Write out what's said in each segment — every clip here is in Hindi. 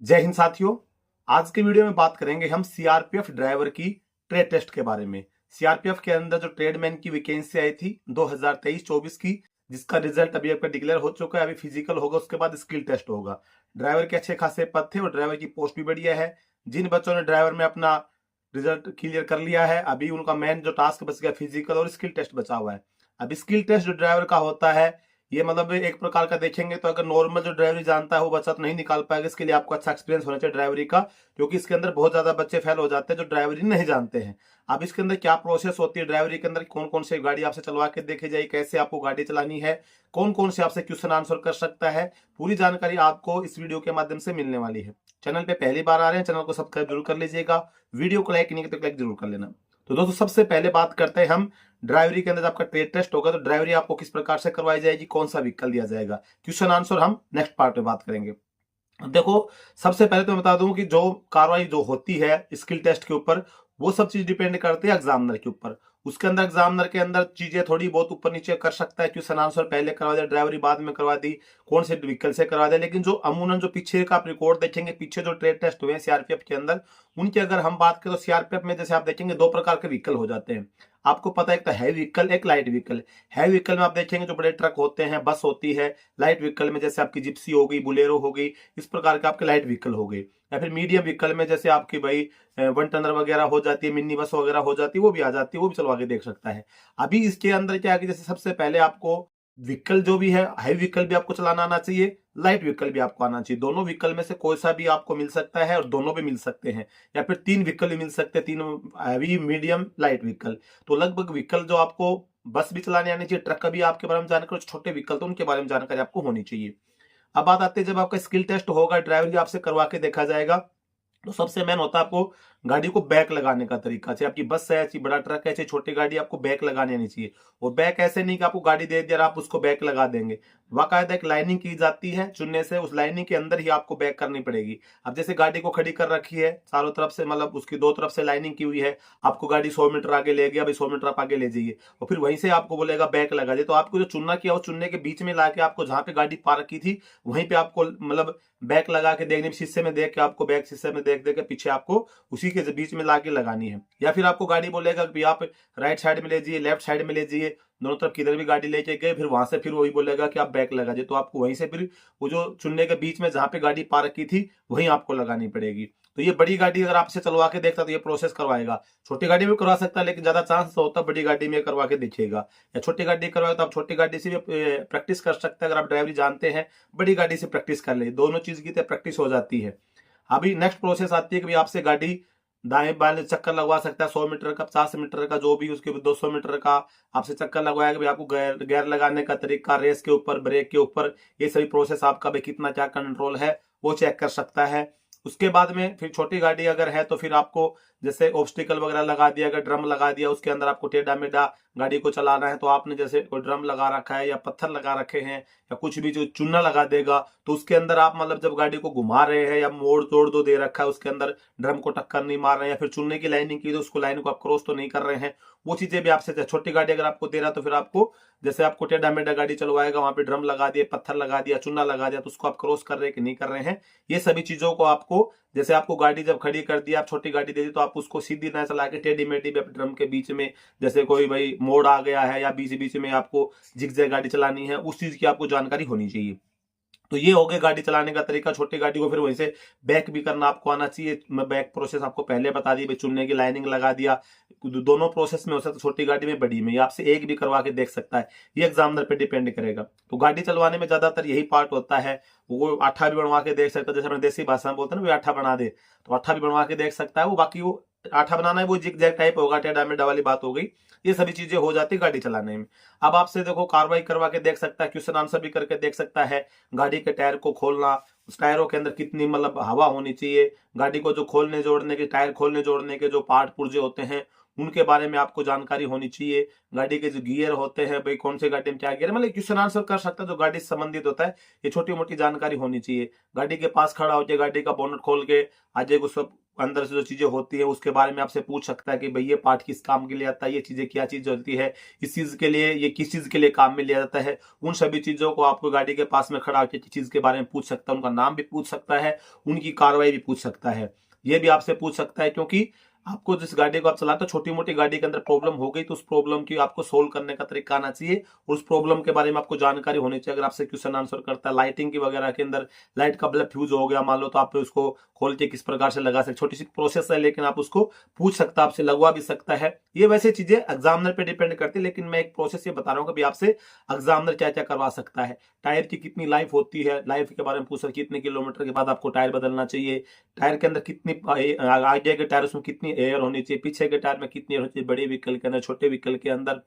जय हिंद साथियों। आज के वीडियो में बात करेंगे हम सीआरपीएफ ड्राइवर की ट्रेड टेस्ट के बारे में। सीआरपीएफ के अंदर जो ट्रेडमैन की वैकेंसी आई थी 2023-24 की, जिसका रिजल्ट अभी आपका डिक्लेयर हो चुका है। अभी फिजिकल होगा, उसके बाद स्किल टेस्ट होगा। ड्राइवर के अच्छे खासे पद थे और ड्राइवर की पोस्ट भी बढ़िया है। जिन बच्चों ने ड्राइवर में अपना रिजल्ट क्लियर कर लिया है, अभी उनका मेन जो टास्क बच गया फिजिकल और स्किल टेस्ट बचा हुआ है। अब स्किल टेस्ट जो ड्राइवर का होता है, ये मतलब एक प्रकार का देखेंगे तो अगर नॉर्मल जो ड्राइवरी जानता है वो बच्चा तो नहीं निकाल पाएगा। इसके लिए आपको अच्छा एक्सपीरियंस होना चाहिए ड्राइवरी का, क्योंकि इसके अंदर बहुत ज्यादा बच्चे फेल हो जाते हैं जो ड्राइवरी नहीं जानते हैं। अब इसके अंदर क्या प्रोसेस होती है ड्राइवरी के अंदर, कौन कौन से गाड़ी आपसे चलवा के देखी जाए, कैसे आपको गाड़ी चलानी है, कौन कौन से आपसे क्वेश्चन आंसर कर सकता है, पूरी जानकारी आपको इस वीडियो के माध्यम से मिलने वाली है। चैनल पे पहली बार आ रहे हैं, चैनल को सब्सक्राइब जरूर कर लीजिएगा। वीडियो को लाइक नहीं किया तो लाइक जरूर कर लेना। तो दोस्तों, सबसे पहले बात करते हैं हम ड्राइवरी के अंदर। आपका ट्रेड टेस्ट होगा तो ड्राइवरी आपको किस प्रकार से करवाई जाएगी, कौन सा व्हीकल दिया जाएगा, क्वेश्चन आंसर हम नेक्स्ट पार्ट में बात करेंगे। अब देखो, सबसे पहले तो मैं बता दूं कि जो कार्रवाई जो होती है स्किल टेस्ट के ऊपर, वो सब चीज डिपेंड करती है एग्जामिनर के ऊपर। उसके अंदर एग्जामिनर के अंदर चीजें थोड़ी बहुत ऊपर नीचे कर सकता है, क्वेश्चन आंसर पहले करवा दिया, ड्राइवरी बाद में करवा दी, कौन से व्हीकल से करवा दिया। लेकिन जो अमूमन जो पीछे का आप रिकॉर्ड देखेंगे, पीछे जो ट्रेड टेस्ट हुए हैं सीआरपीएफ के अंदर, उनकी अगर हम बात करें तो सीआरपीएफ में जैसे आप देखेंगे दो प्रकार के व्हीकल हो जाते हैं। आपको पता है, एक तो हैवी व्हीकल, एक लाइट व्हीकल। हैवी व्हीकल में आप देखेंगे जो बड़े ट्रक होते हैं, बस होती है। लाइट व्हीकल में जैसे आपकी जिप्सी हो गई, बुलेरो हो गई, इस प्रकार के आपके लाइट व्हीकल हो गए। या फिर मीडियम व्हीकल में जैसे आपकी भाई वन टनर वगैरह हो जाती है, मिनी बस वगैरह हो जाती है, वो भी आ जाती है, वो भी चलवा के देख सकता है। अभी इसके अंदर क्या है कि जैसे सबसे पहले आपको व्हीकल जो भी है, हाई व्हीकल भी आपको चलाना आना चाहिए, लाइट व्हीकल भी आपको आना चाहिए। दोनों व्हीकल में से कोई सा भी आपको मिल सकता है और दोनों भी मिल सकते हैं, या फिर तीन व्हीकल भी मिल सकते हैं, तीनों हैवी मीडियम लाइट व्हीकल। तो लगभग व्हीकल जो आपको बस भी चलाने आनी चाहिए, ट्रक का भी आपके बारे में जानकारी, छोटे व्हीकल तो उनके बारे में जानकारी आपको होनी चाहिए। अब बात आती है, जब आपका स्किल टेस्ट होगा, ड्राइवर आपसे करवा के देखा जाएगा, तो सबसे मेन होता है आपको गाड़ी को बैक लगाने का तरीका। चाहे आपकी बस है, चाहे बड़ा ट्रक है, चाहे छोटी गाड़ी, आपको बैक लगानी आनी चाहिए। वो बैक ऐसे नहीं कि आपको गाड़ी दे दिया आप उसको बैक लगा देंगे। बाकायदा एक लाइनिंग की जाती है चुनने से, उस लाइनिंग के अंदर ही आपको बैक करनी पड़ेगी। अब जैसे गाड़ी को खड़ी कर रखी है, चारों तरफ से मतलब उसकी दो तरफ से लाइनिंग की हुई है, आपको गाड़ी 100 मीटर आगे ले गया, भाई 100 मीटर आप आगे ले जाइए, और फिर वहीं से आपको बोलेगा बैक लगा दे। तो आपको जो चुनना किया, वो चुनने के बीच में लाके आपको जहां पे गाड़ी पार्क की थी वहीं पे आपको मतलब बैक लगा के देखने, शीशे में देख के आपको, बैक शीशे में देख देख के पीछे आपको उसी के बीच में लाके लगानी है। या फिर आपको गाड़ी बोलेगा कि आप राइट साइड में ले जाइए, लेफ्ट साइड में ले जाइए, दोनों तरफ किधर भी गाड़ी लेके गए, फिर वहां से फिर वही बोलेगा कि आप बैक लगा दे। तो आपको वहीं से फिर वो जो चुनने के बीच में जहां पे गाड़ी पार्क की थी वहीं आपको लगानी पड़ेगी। तो ये बड़ी गाड़ी अगर आपसे चलवा के देखता तो ये प्रोसेस करवाएगा। छोटी गाड़ी में करवा सकता है, लेकिन ज्यादा चांस तो होता है बड़ी गाड़ी में करवा के देखिएगा। या छोटी गाड़ी करवाएगा तो आप छोटी गाड़ी से भी प्रैक्टिस कर सकते हैं। अगर आप ड्राइवरी जानते हैं, बड़ी गाड़ी से प्रैक्टिस कर ले, दोनों चीज की प्रैक्टिस हो जाती है। अभी नेक्स्ट प्रोसेस आती है कि आपसे गाड़ी दाएं बाएं चक्कर लगवा सकता है, 100 मीटर का, 50 मीटर का, जो भी उसके 200 मीटर का आपसे चक्कर लगवाएगा। भाई आपको गेयर गेयर लगाने का तरीका, रेस के ऊपर, ब्रेक के ऊपर, ये सभी प्रोसेस आपका भाई कितना क्या कंट्रोल है वो चेक कर सकता है। उसके बाद में फिर छोटी गाड़ी अगर है तो फिर आपको जैसे ऑब्स्टिकल वगैरह लगा दिया, अगर ड्रम लगा दिया, उसके अंदर आपको टेढ़ा मेढ़ा गाड़ी को चलाना है, तो आपने जैसे कोई ड्रम लगा रखा है या पत्थर लगा रखे हैं या कुछ भी जो चूना लगा देगा, तो उसके अंदर आप मतलब जब गाड़ी को घुमा रहे हैं या मोड़ तोड़ दो दे रखा है, उसके अंदर ड्रम को टक्कर नहीं मार रहे हैं, या फिर चुनने की लाइनिंग की तो उसको लाइन को आप क्रॉस तो नहीं कर रहे हैं, वो चीजें भी आपसे। छोटी गाड़ी अगर आपको दे रहा तो फिर आपको जैसे आपको टेढ़ा मेढ़ा गाड़ी चलवाएगा, वहां पे ड्रम लगा दिए, पत्थर लगा दिया, चूना लगा दिया, तो उसको आप क्रॉस कर रहे हैं कि नहीं कर रहे हैं, ये सभी चीजों को आपको, जैसे आपको गाड़ी जब खड़ी कर दी, आप छोटी गाड़ी दे दी, तो आप उसको सीधी ना चला के टेढ़ी मेढ़ी भी ड्रम के बीच में, जैसे कोई भाई मोड़ आ गया है या बीच बीच में आपको जिगजैग गाड़ी चलानी है, उस चीज की आपको जानकारी होनी चाहिए। तो ये हो गया गाड़ी चलाने का तरीका। छोटी गाड़ी को फिर वहीं से बैक भी करना आपको आना चाहिए। मैं बैक प्रोसेस आपको पहले बता दी, चुनने की लाइनिंग लगा दिया, दोनों प्रोसेस में हो सकता है, छोटी गाड़ी में, बड़ी में, ये आपसे एक भी करवा के देख सकता है। ये एग्जामिनर पे डिपेंड करेगा। तो गाड़ी चलवाने में ज्यादातर यही पार्ट होता है। वो आठा भी बनवा के देख सकता है, जैसे अपने देसी भाषा में बोलते हैं ना, वो आठा बना दे, तो आठा भी बनवा के देख सकता है वो। बाकी वो आठा बनाना है वो जिग जैग टाइप होगा, टेढ़ा मेढ़ा वाली बात हो गई। ये सभी चीजें हो जाती है गाड़ी चलाने में। अब आपसे देखो कार्रवाई करवा के देख सकता है, क्वेश्चन आंसर भी करके देख सकता है। गाड़ी के टायर को खोलना, उस टायरों के अंदर कितनी मतलब हवा होनी चाहिए, गाड़ी को जो खोलने जोड़ने के, टायर खोलने जोड़ने के जो पार्ट पुर्जे होते हैं उनके बारे में आपको जानकारी होनी चाहिए। गाड़ी के जो गियर होते हैं, भाई कौन से गाड़ी में क्या गियर, मतलब क्वेश्चन आंसर कर सकता है जो गाड़ी से संबंधित होता है, ये छोटी मोटी जानकारी होनी चाहिए। गाड़ी के पास खड़ा होकर गाड़ी का बोनट खोल के आज एक सब अंदर से जो चीजें होती है उसके बारे में आपसे पूछ सकता है कि भाई ये पार्ट किस काम के लिए आता है, ये चीजें क्या चीज होती है, इस चीज के लिए ये किस चीज के लिए काम में लिया जाता है। उन सभी चीजों को आपको गाड़ी के पास में खड़ा होकर चीज के बारे में पूछ सकता है, उनका नाम भी पूछ सकता है, उनकी कार्रवाई भी पूछ सकता है। ये भी आपसे पूछ सकता है, क्योंकि आपको जिस गाड़ी को आप चलाते हो, छोटी मोटी गाड़ी के अंदर प्रॉब्लम हो गई तो उस प्रॉब्लम की आपको सोल्व करने का तरीका आना चाहिए और उस प्रॉब्लम के बारे में आपको जानकारी होनी चाहिए। अगर आपसे क्वेश्चन आंसर करता है लाइटिंग की वगैरह के अंदर, लाइट का बल्ब फ्यूज हो गया मान लो, तो आप उसको खोल के किस प्रकार से लगा सकते, छोटी सी प्रोसेस है लेकिन आप उसको पूछ सकता है, आपसे लगवा भी सकता है। ये वैसे चीजें एग्जामिनर पे डिपेंड करती है, लेकिन मैं एक प्रोसेस ये बता रहा हूँ कि आपसे एग्जामिनर क्या क्या करवा सकता है। टायर की कितनी लाइफ होती है, लाइफ के बारे में पूछ सकते, कितने किलोमीटर के बाद आपको टायर बदलना चाहिए, टायर के अंदर कितनी आगे के टायर उसमें कितनी एयर होनी चाहिए, पीछे के टायर में कितनी एयर होनी चाहिए, बड़े व्हीकल के अंदर, छोटे व्हीकल के अंदर।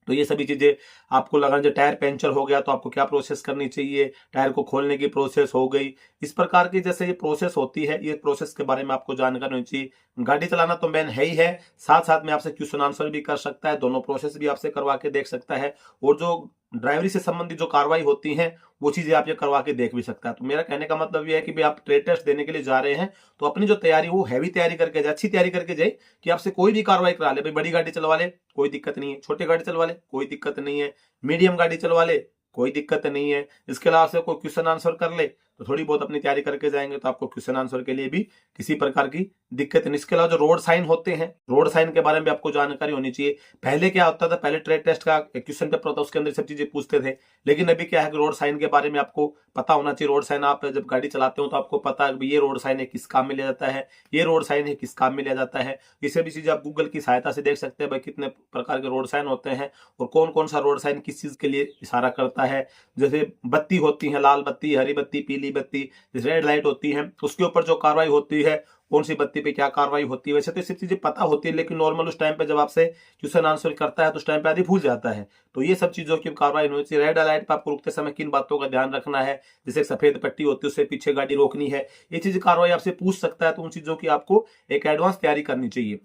तो ये सभी चीजें आपको लगा। जो टायर पंचर हो गया तो आपको क्या प्रोसेस करनी चाहिए, टायर को खोलने की प्रोसेस हो गई, इस प्रकार की जैसे ये प्रोसेस होती है, ये प्रोसेस के बारे में आपको जानकारी होनी चाहिए। गाड़ी चलाना तो मेन है ही है, साथ साथ में आपसे क्वेश्चन आंसर भी कर सकता है, दोनों प्रोसेस भी आपसे करवा के देख सकता है, और जो ड्राइवरी से संबंधित जो कार्रवाई होती है वो चीजें आप ये करवा के देख भी सकता है। तो मेरा कहने का मतलब ये है कि भाई आप ट्रेड टेस्ट देने के लिए जा रहे हैं तो अपनी जो तैयारी वो हैवी तैयारी करके जाए, अच्छी तैयारी करके जाए, कि आपसे कोई भी कार्रवाई करा ले, भाई बड़ी गाड़ी चलवा ले कोई दिक्कत नहीं है, छोटी गाड़ी चलवा ले कोई दिक्कत नहीं है, मीडियम गाड़ी चलवा ले कोई दिक्कत नहीं है, इसके अलावा से कोई क्वेश्चन आंसर कर ले तो थोड़ी बहुत अपनी तैयारी करके जाएंगे तो आपको क्वेश्चन आंसर के लिए भी किसी प्रकार की दिक्कत नहीं। इसके अलावा जो रोड साइन होते हैं, रोड साइन के बारे में भी आपको जानकारी होनी चाहिए। पहले क्या होता था, पहले ट्रेड टेस्ट का क्वेश्चन पेपर होता, उसके अंदर सब चीजें पूछते थे, लेकिन अभी क्या है कि रोड साइन के बारे में आपको पता होना चाहिए। रोड साइन आप जब गाड़ी चलाते हो तो आपको पता है ये रोड साइन है किस काम में लिया जाता है, ये रोड साइन है किस काम में लिया जाता है। ये सभी चीजें आप गूगल की सहायता से देख सकते हैं भाई कितने प्रकार के रोड साइन होते हैं और कौन कौन सा रोड साइन किस चीज के लिए इशारा करता है। जैसे बत्ती होती है, लाल बत्ती, हरी बत्ती, पीली बत्ती, रेड लाइट होती है, उसके ऊपर जो कार्रवाई होती है, कौन सी बत्ती पे क्या कार्रवाई होती है। वैसे तो ये सब चीजें पता होती है, लेकिन नॉर्मल उस टाइम पे जब आपसे क्वेश्चन आंसर करता है तो उस टाइम पे आदि भूल जाता है। तो ये सब चीजों की कार्रवाई होनी चाहिए। रेड लाइट पे आपको रुकते समय किन बातों का ध्यान रखना है, जैसे सफेद पट्टी होती है उससे पीछे गाड़ी रोकनी है, ये चीज कार्रवाई आपसे पूछ सकता है। तो उन चीजों की आपको एक एडवांस तैयारी करनी चाहिए,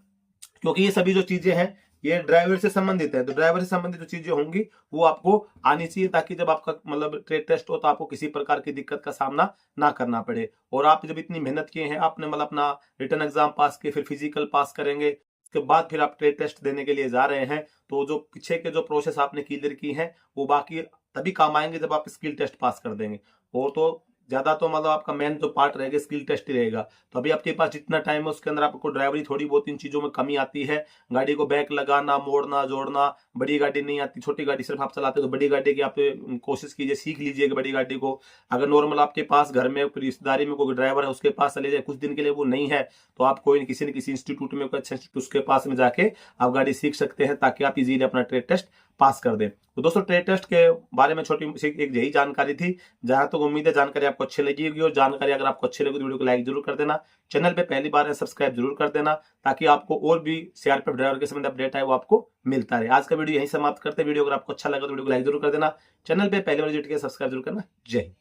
क्योंकि ये सभी जो चीजें हैं ये ड्राइवर से संबंधित है। तो ड्राइवर से संबंधित जो चीजें होंगी वो आपको आनी चाहिए, ताकि जब आपका मतलब ट्रेड टेस्ट हो तो आपको किसी प्रकार की दिक्कत का सामना ना करना पड़े। और आप जब इतनी मेहनत किए हैं, आपने मतलब अपना रिटर्न एग्जाम पास किए, फिर फिजिकल पास करेंगे, उसके बाद फिर आप ट्रेड टेस्ट देने के लिए जा रहे हैं, तो जो पीछे के जो प्रोसेस आपने क्लियर की है वो बाकी तभी काम आएंगे जब आप स्किल टेस्ट पास कर देंगे। और तो ज्यादा तो मतलब आपका मेन जो पार्ट रहेगा स्किल टेस्ट ही रहेगा। तो अभी आपके पास जितना टाइम है उसके अंदर आपको ड्राइवरी थोड़ी बहुत इन चीजों में कमी आती है, गाड़ी को बैक लगाना, मोड़ना, जोड़ना, बड़ी गाड़ी नहीं आती, छोटी गाड़ी सिर्फ आप चलाते तो बड़ी गाड़ी की आप कोशिश कीजिए, सीख लीजिए बड़ी गाड़ी को। अगर नॉर्मल आपके पास घर में रिश्तेदारी में कोई ड्राइवर है उसके पास चले जाए कुछ दिन के लिए, वो नहीं है तो आप कोई न किसी इंस्टीट्यूट में, कोई अच्छा इंस्टीट्यूट उसके पास में जाके आप गाड़ी सीख सकते हैं, ताकि आप इजीली अपना ट्रेड टेस्ट पास कर दें। तो दोस्तों ट्रेड टेस्ट के बारे में छोटी सी एक यही जानकारी थी। जहां तक उम्मीद है जानकारी आपको अच्छी लगी होगी, और जानकारी अगर आपको अच्छी लगी तो वीडियो को लाइक जरूर कर देना, चैनल पे पहली बार है सब्सक्राइब जरूर कर देना, ताकि आपको और भी सीआरपीएफ ड्राइवर के संबंध अपडेट है वो आपको मिलता रहे। आज का वीडियो यहीं समाप्त करते हैं। वीडियो अगर आपको अच्छा लगा तो वीडियो को लाइक जरूर कर देना, चैनल पे पहली बार विजिट किया सब्सक्राइब जरूर करना। जय हिंद।